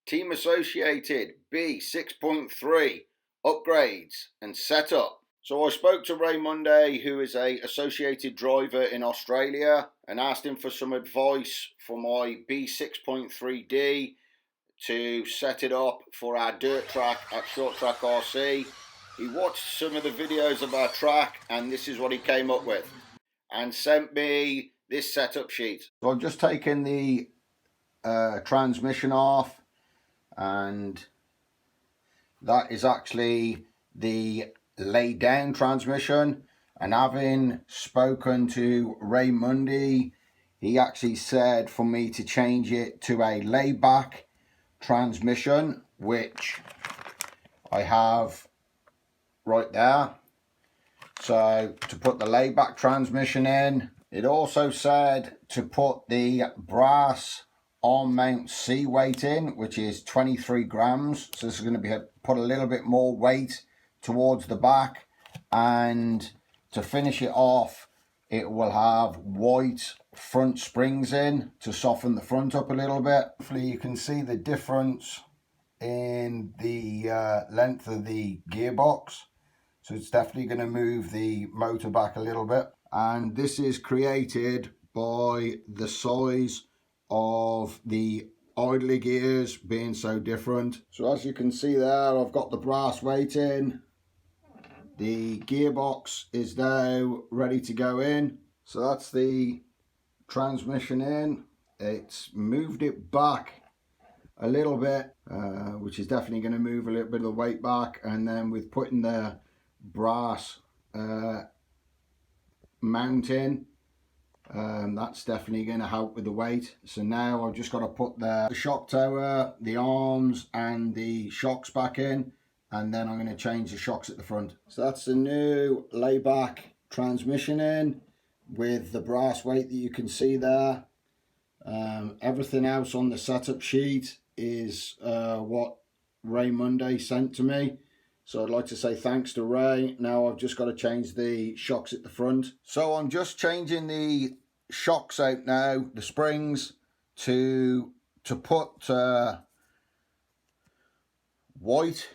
Team associated B6.3 upgrades and setup. So I spoke to Ray Munday, who is a associated driver in Australia, and asked him for some advice for my B6.3D to set it up for our dirt track at Short Track RC. He watched some of the videos of our track and this is what he came up with and sent me this setup sheet. So I've just taken the transmission off, and that is actually the laid down transmission. And having spoken to Ray Munday, he actually said for me to change it to a layback transmission, which I have right there. So to put the layback transmission in, it also said to put the brass arm mount C weight in, which is 23 grams. So this is going to put a little bit more weight towards the back, and to finish it off, it will have white front springs in to soften the front up a little bit. Hopefully you can see the difference in the length of the gearbox. So it's definitely going to move the motor back a little bit. And this is created by the size of the idler gears being so different. So as you can see there, I've got the brass weight in. The gearbox is now ready to go in. So that's the transmission in. It's moved it back a little bit, which is definitely going to move a little bit of the weight back. And then with putting the brass mount in, that's definitely going to help with the weight. So now I've just got to put the shock tower, the arms and the shocks back in, and then I'm going to change the shocks at the front. So that's the new layback transmission in with the brass weight that you can see there. Everything else on the setup sheet is what Ray Munday sent to me. So I'd like to say thanks to Ray. Now I've just got to change the shocks at the front. So I'm just changing the shocks out now, the springs, to put white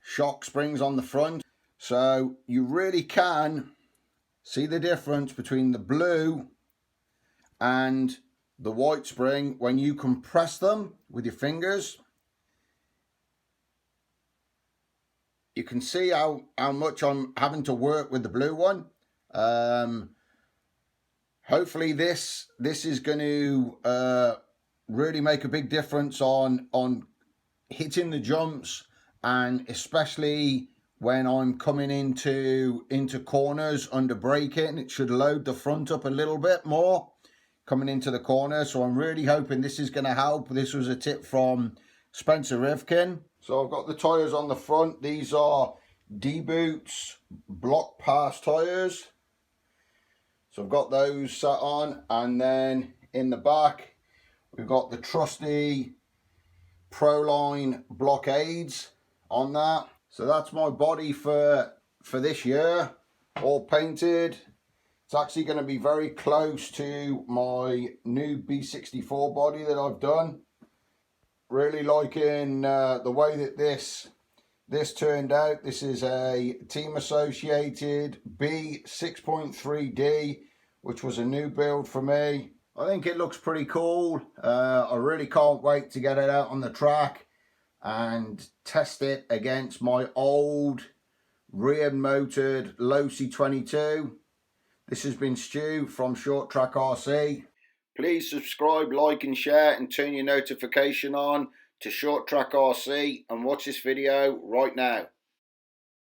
shock springs on the front. So you really can see the difference between the blue and the white spring when you compress them with your fingers. You can see how much I'm having to work with the blue one. Hopefully this is going to really make a big difference on hitting the jumps, and especially when I'm coming into corners under braking. It should load the front up a little bit more coming into the corner. So I'm really hoping this is going to help. This was a tip from Spencer Rivkin. So I've got the tyres on the front. These are D-Boots block pass tyres. So I've got those set on. And then in the back, we've got the trusty Proline Blockades on that. So that's my body for this year, all painted. It's actually going to be very close to my new B64 body that I've done. Really liking the way that this turned out. This is a team associated B6.3D, which was a new build for me. I think it looks pretty cool. I really can't wait to get it out on the track and test it against my old rear motored Losi 22. This has been Stu from Short Track RC. Please subscribe, like and share, and turn your notification on to Short Track RC, and watch this video right now.